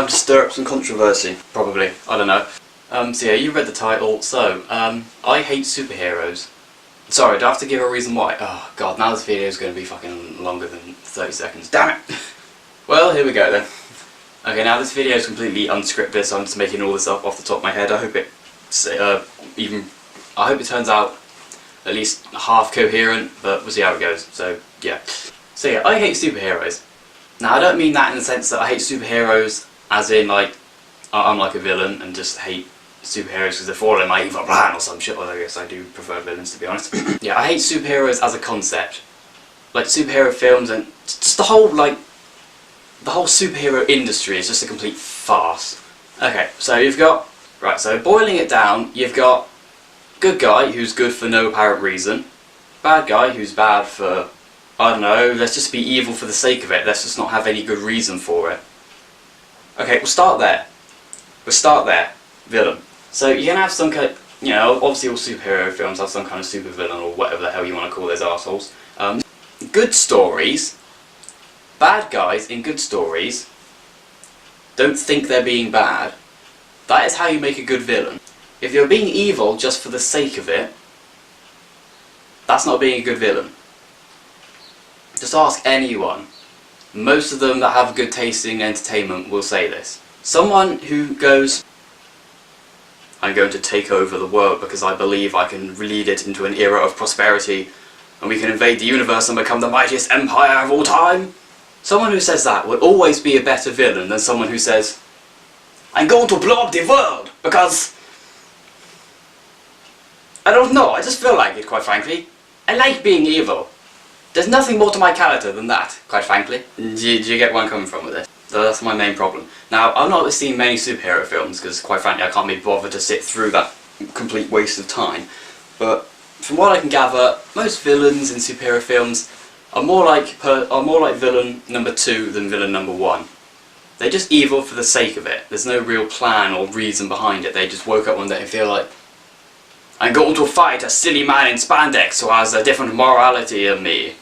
to stir up some controversy, probably. I don't know. So yeah, you read the title. So, I hate superheroes. Sorry, do I have to give a reason why? Oh god, now this video is going to be fucking longer than 30 seconds. Damn it! Well, here we go then. Okay, now this video is completely unscripted, so I'm just making all this up off the top of my head. I hope it I hope it turns out at least half coherent, but we'll see how it goes. So yeah. So yeah, I hate superheroes. Now I don't mean that in the sense that I hate superheroes as in like I'm like a villain and just hate superheroes because they're following my evil plan or some shit. Well, I guess I do prefer villains, to be honest. Yeah, I hate superheroes as a concept. Like superhero films and just the whole superhero industry is just a complete farce. Okay, so you've got, right, so boiling it down, you've got good guy who's good for no apparent reason, bad guy who's bad for, I don't know, let's just be evil for the sake of it, let's just not have any good reason for it. Okay, we'll start there. Villain. So you're gonna have some kind of, you know, obviously all superhero films have some kind of super villain or whatever the hell you want to call those assholes. Good stories, bad guys in good stories don't think they're being bad. That is how you make a good villain. If you're being evil just for the sake of it, that's not being a good villain. Just ask anyone. Most of them that have good taste in entertainment will say this. Someone who goes, I'm going to take over the world because I believe I can lead it into an era of prosperity and we can invade the universe and become the mightiest empire of all time. Someone who says that will always be a better villain than someone who says, I'm going to blow up the world because I don't know, I just feel like it, quite frankly. I like being evil. There's nothing more to my character than that, quite frankly. Do you get where I'm coming from with this? So that's my main problem. Now, I've not seen many superhero films because, quite frankly, I can't be bothered to sit through that complete waste of time. But from what I can gather, most villains in superhero films are more like villain number 2 than villain number 1. They're just evil for the sake of it. There's no real plan or reason behind it. They just woke up one day and feel like, I'm going to fight a silly man in spandex who has a different morality than me.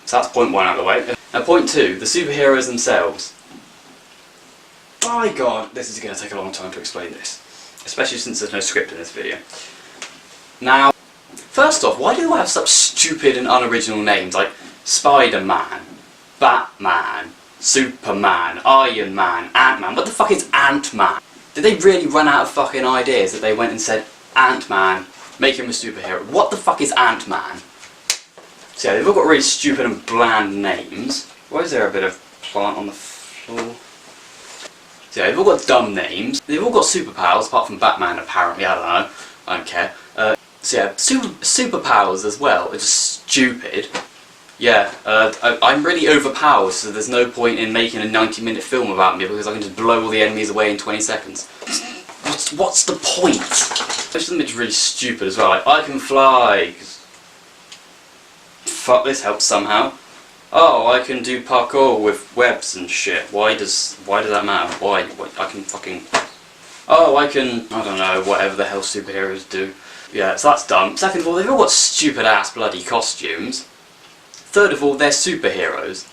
So that's point 1 out of the way. Now point 2, the superheroes themselves. My god, this is going to take a long time to explain this. Especially since there's no script in this video. Now, first off, why do they have such stupid and unoriginal names like Spider-Man, Batman, Superman, Iron Man, Ant-Man? What the fuck is Ant-Man? Did they really run out of fucking ideas that they went and said, Ant-Man, make him a superhero? What the fuck is Ant-Man? So yeah, they've all got really stupid and bland names. Why is there a bit of plant on the floor? So yeah, they've all got dumb names. They've all got superpowers, apart from Batman apparently, I don't know. I don't care. So yeah, superpowers as well are just stupid. Yeah, I'm really overpowered, so there's no point in making a 90-minute film about me because I can just blow all the enemies away in 20 seconds. What's the point? Most of them are really stupid as well, like, I can fly. Fuck, this helps somehow. Oh, I can do parkour with webs and shit. Why does that matter? Why? I can fucking... Oh, I can... I don't know, whatever the hell superheroes do. Yeah, so that's dumb. Second of all, they've all got stupid ass bloody costumes. Third of all, they're superheroes.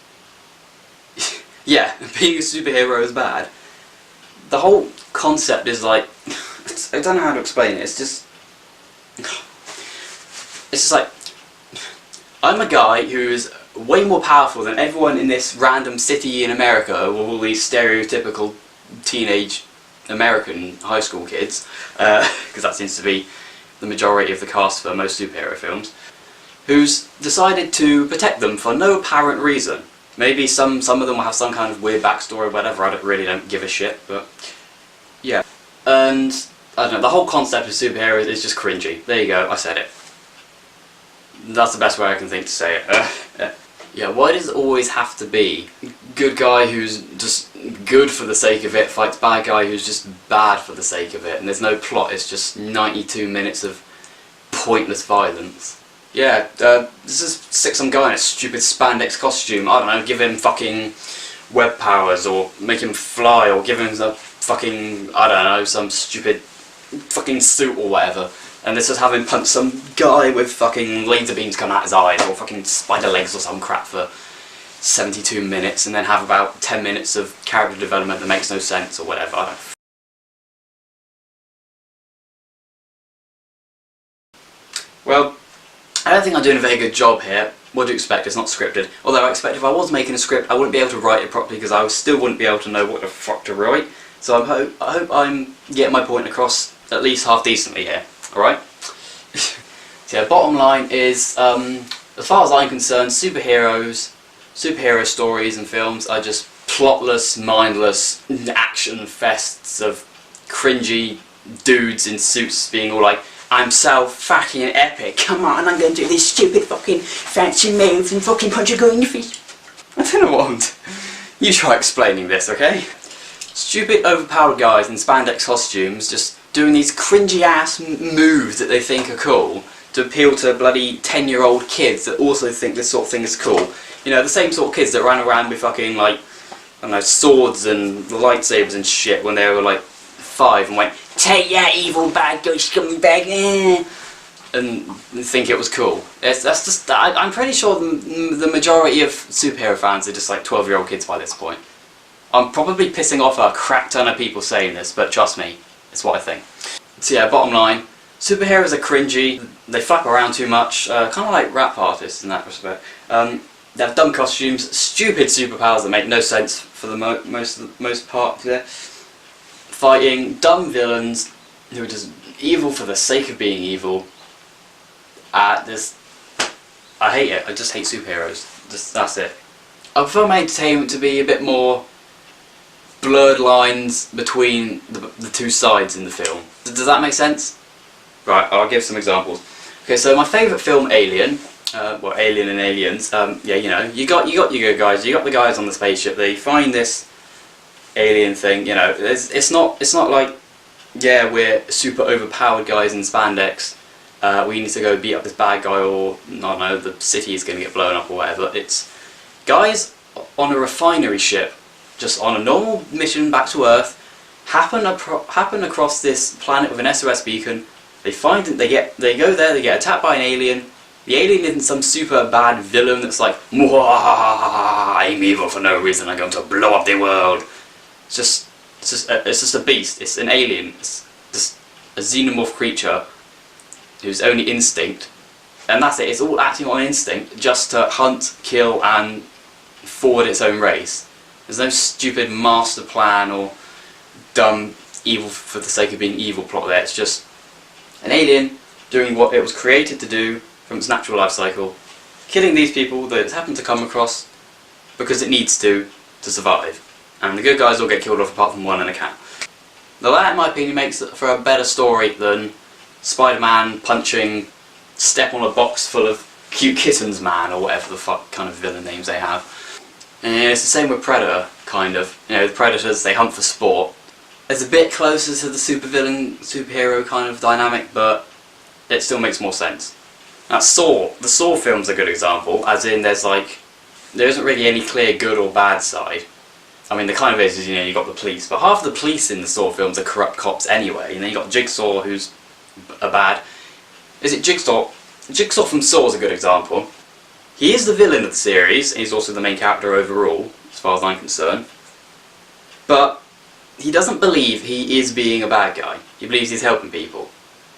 Yeah, being a superhero is bad. The whole concept is like... I don't know how to explain it, it's just like... I'm a guy who is way more powerful than everyone in this random city in America with all these stereotypical teenage American high school kids, because that seems to be the majority of the cast for most superhero films, who's decided to protect them for no apparent reason. Maybe some of them will have some kind of weird backstory or whatever, I really don't give a shit, but yeah. And, I don't know, the whole concept of superheroes is just cringy. There you go, I said it. That's the best way I can think to say it. Yeah, why does it always have to be good guy who's just good for the sake of it fights bad guy who's just bad for the sake of it, and there's no plot, it's just 92 minutes of pointless violence. Yeah, this is stick some guy in a stupid spandex costume, I don't know, give him fucking web powers, or make him fly, or give him a fucking, I don't know, some stupid fucking suit or whatever. And let's just have him punch some guy with fucking laser beams coming out his eyes, or fucking spider legs or some crap for 72 minutes and then have about 10 minutes of character development that makes no sense or whatever. I don't. Well, I don't think I'm doing a very good job here. What do you expect? It's not scripted. Although I expect if I was making a script I wouldn't be able to write it properly because I still wouldn't be able to know what the fuck to write. So I hope I'm getting my point across at least half decently here. Alright? So yeah, bottom line is, as far as I'm concerned, superhero stories and films are just plotless, mindless action fests of cringy dudes in suits being all like, I'm so fucking epic, come on, I'm gonna do this stupid fucking fancy move and fucking punch a girl in your face. I don't know what you try explaining this, okay? Stupid overpowered guys in spandex costumes just doing these cringy ass moves that they think are cool to appeal to bloody 10-year-old kids that also think this sort of thing is cool. You know, the same sort of kids that ran around with fucking, like, I don't know, swords and lightsabers and shit when they were like 5 and went, take that evil bad guy scummy bag, and think it was cool. That's just, I'm pretty sure the majority of superhero fans are just like 12-year-old kids by this point. I'm probably pissing off a crap ton of people saying this, but trust me, it's what I think. So yeah, bottom line, superheroes are cringy, they fuck around too much, kind of like rap artists in that respect. They have dumb costumes, stupid superpowers that make no sense for the most part. Yeah. Fighting dumb villains who are just evil for the sake of being evil. I hate it. I just hate superheroes. That's it. I prefer my entertainment to be a bit more blurred lines between the two sides in the film. Does that make sense? Right, I'll give some examples. Okay, so my favourite film, Alien. Well, Alien and Aliens. Yeah, you know, you got your good guys. You got the guys on the spaceship. They find this alien thing. You know, it's not like, yeah, we're super overpowered guys in spandex. We need to go beat up this bad guy, or I don't know, the city is going to get blown up or whatever. It's guys on a refinery ship, just on a normal mission back to Earth, happen across this planet with an SOS beacon. They find it. They go there. They get attacked by an alien. The alien isn't some super bad villain that's like, I'm evil for no reason. I'm going to blow up the world. It's just a beast. It's an alien. It's just a xenomorph creature whose only instinct, and that's it. It's all acting on instinct, just to hunt, kill, and forward its own race. There's no stupid master plan or dumb evil for the sake of being evil plot there. It's just an alien doing what it was created to do from its natural life cycle, killing these people that it's happened to come across because it needs to survive. And the good guys all get killed off apart from one and a cat. Now that, in my opinion, makes for a better story than Spider-Man punching Step on a Box Full of Cute Kittens Man, or whatever the fuck kind of villain names they have. And it's the same with Predator, kind of. You know, the Predators, they hunt for sport. It's a bit closer to the superhero kind of dynamic, but it still makes more sense. Now Saw, the Saw film's a good example, as in there isn't really any clear good or bad side. I mean, there kind of is, you know, you got the police, but half the police in the Saw films are corrupt cops anyway, and then you got Jigsaw, who's a bad... Is it Jigsaw? Jigsaw from Saw is a good example. He is the villain of the series, and he's also the main character overall, as far as I'm concerned. But he doesn't believe he is being a bad guy. He believes he's helping people.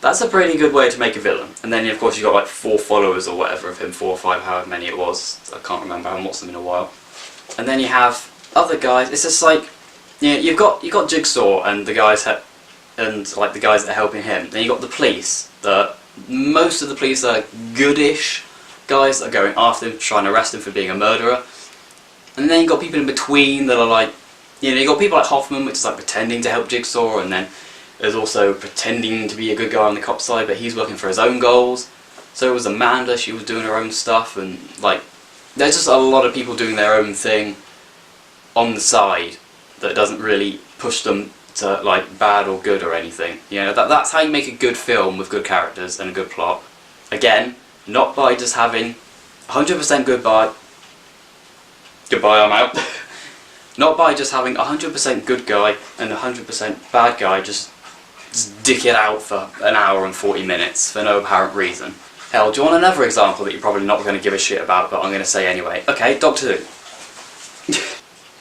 That's a pretty good way to make a villain. And then, of course, you've got like 4 followers or whatever of him, 4 or 5, however many it was. I can't remember, I haven't watched them in a while. And then you have other guys. It's just like, you know, you've got Jigsaw and the guys like the guys that are helping him. Then you got the police. Most of the police are goodish guys that are going after him, trying to arrest him for being a murderer. And then you got people in between that are like, you know, you got people like Hoffman, which is like pretending to help Jigsaw, and then there's also pretending to be a good guy on the cop side, but he's working for his own goals. So was Amanda, she was doing her own stuff, and like, there's just a lot of people doing their own thing on the side that doesn't really push them to like bad or good or anything. You know, that's how you make a good film with good characters and a good plot. Again, not by just having 100% goodbye, I'm out. Not by just having 100% good guy and 100% bad guy just dick it out for an hour and 40 minutes for no apparent reason. Hell, do you want another example that you're probably not going to give a shit about, but I'm going to say anyway? Okay, Doctor Who.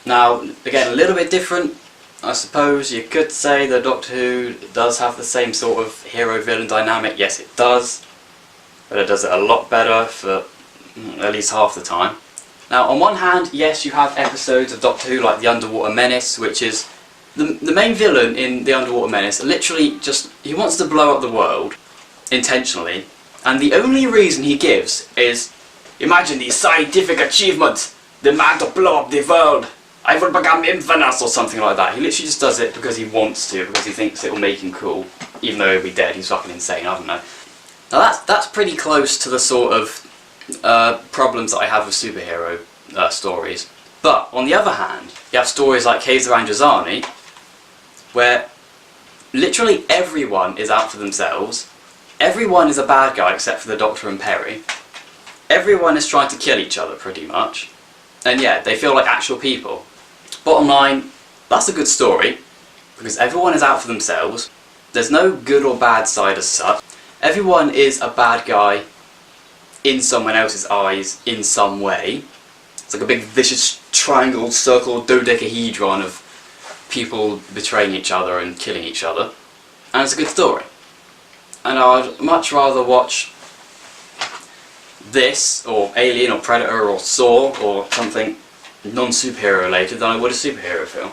Now, again, a little bit different, I suppose. You could say that Doctor Who does have the same sort of hero-villain dynamic. Yes, it does. But it does it a lot better for at least half the time. Now, on one hand, yes, you have episodes of Doctor Who like the Underwater Menace, which is the main villain in the Underwater Menace. Literally, just he wants to blow up the world intentionally, and the only reason he gives is, imagine the scientific achievement, the man to blow up the world. I will become infamous, or something like that. He literally just does it because he wants to, because he thinks it will make him cool, even though he'll be dead. He's fucking insane. I don't know. Now that's pretty close to the sort of problems that I have with superhero stories. But on the other hand, you have stories like Kaiser and Jazani, where literally everyone is out for themselves. Everyone is a bad guy except for the Doctor and Perry. Everyone is trying to kill each other pretty much. And yeah, they feel like actual people. Bottom line, that's a good story, because everyone is out for themselves. There's no good or bad side as such. Everyone is a bad guy in someone else's eyes in some way. It's like a big vicious triangle, circle, dodecahedron of people betraying each other and killing each other. And it's a good story. And I'd much rather watch this, or Alien, or Predator, or Saw, or something non-superhero related than I would a superhero film.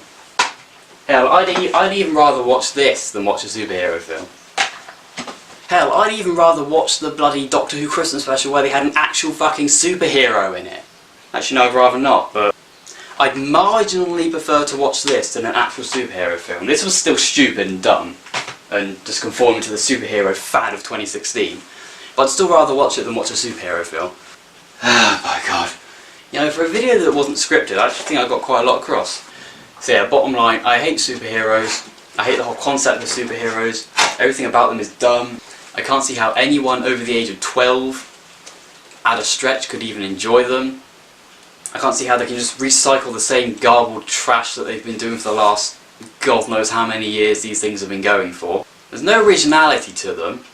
Hell, I'd even rather watch this than watch a superhero film. Hell, I'd even rather watch the bloody Doctor Who Christmas special where they had an actual fucking superhero in it. Actually, no, I'd rather not, but I'd marginally prefer to watch this than an actual superhero film. This was still stupid and dumb, and just conforming to the superhero fad of 2016. But I'd still rather watch it than watch a superhero film. Oh my god. You know, for a video that wasn't scripted, I actually think I got quite a lot across. So yeah, bottom line, I hate superheroes. I hate the whole concept of superheroes. Everything about them is dumb. I can't see how anyone over the age of 12 at a stretch could even enjoy them. I can't see how they can just recycle the same garbled trash that they've been doing for the last God knows how many years these things have been going for. There's no originality to them.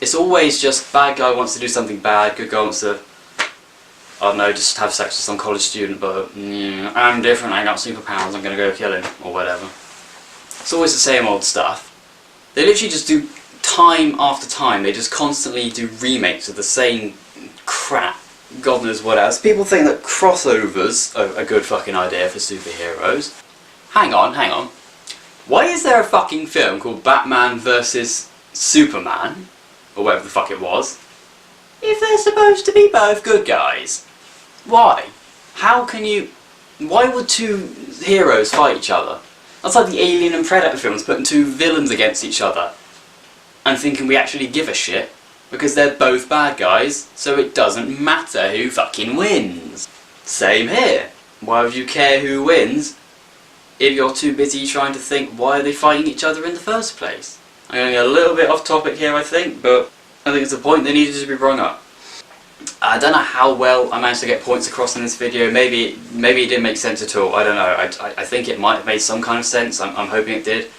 It's always just bad guy wants to do something bad, good guy wants to, I don't know, just have sex with some college student, but I'm different, I got superpowers, I'm gonna go kill him, or whatever. It's always the same old stuff. They literally just do time after time, they just constantly do remakes of the same crap. God knows what else. People think that crossovers are a good fucking idea for superheroes. Hang on. Why is there a fucking film called Batman vs Superman, or whatever the fuck it was, if they're supposed to be both good guys? Why? Why would two heroes fight each other? That's like the Alien and Predator films, putting two villains against each other and thinking we actually give a shit, because they're both bad guys, so it doesn't matter who fucking wins. Same here. Why would you care who wins if you're too busy trying to think why are they fighting each other in the first place? I'm going to get a little bit off topic here, I think, but I think it's a point that needed to be brought up. I don't know how well I managed to get points across in this video. Maybe it didn't make sense at all. I don't know. I think it might have made some kind of sense. I'm hoping it did.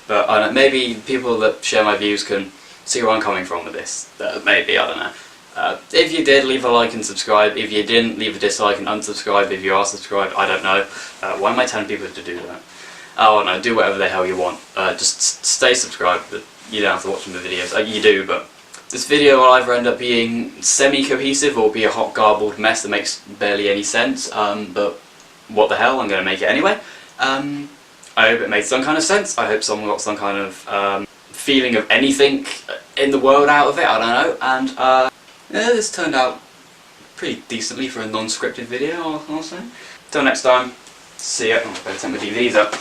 But I don't know, maybe people that share my views can see where I'm coming from with this. Maybe, I don't know. If you did, leave a like and subscribe. If you didn't, leave a dislike and unsubscribe. If you are subscribed, I don't know. Why am I telling people to do that? Oh no, do whatever the hell you want. Just stay subscribed, but you don't have to watch the videos. You do, but this video will either end up being semi-cohesive or be a hot garbled mess that makes barely any sense. But what the hell, I'm going to make it anyway. I hope it made some kind of sense. I hope someone got some kind of feeling of anything in the world out of it, I don't know. And yeah, this turned out pretty decently for a non-scripted video, I'll say. Till next time, see ya. Oh, better take my DVDs up.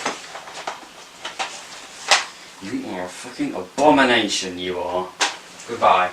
You are a fucking abomination, you are. Goodbye.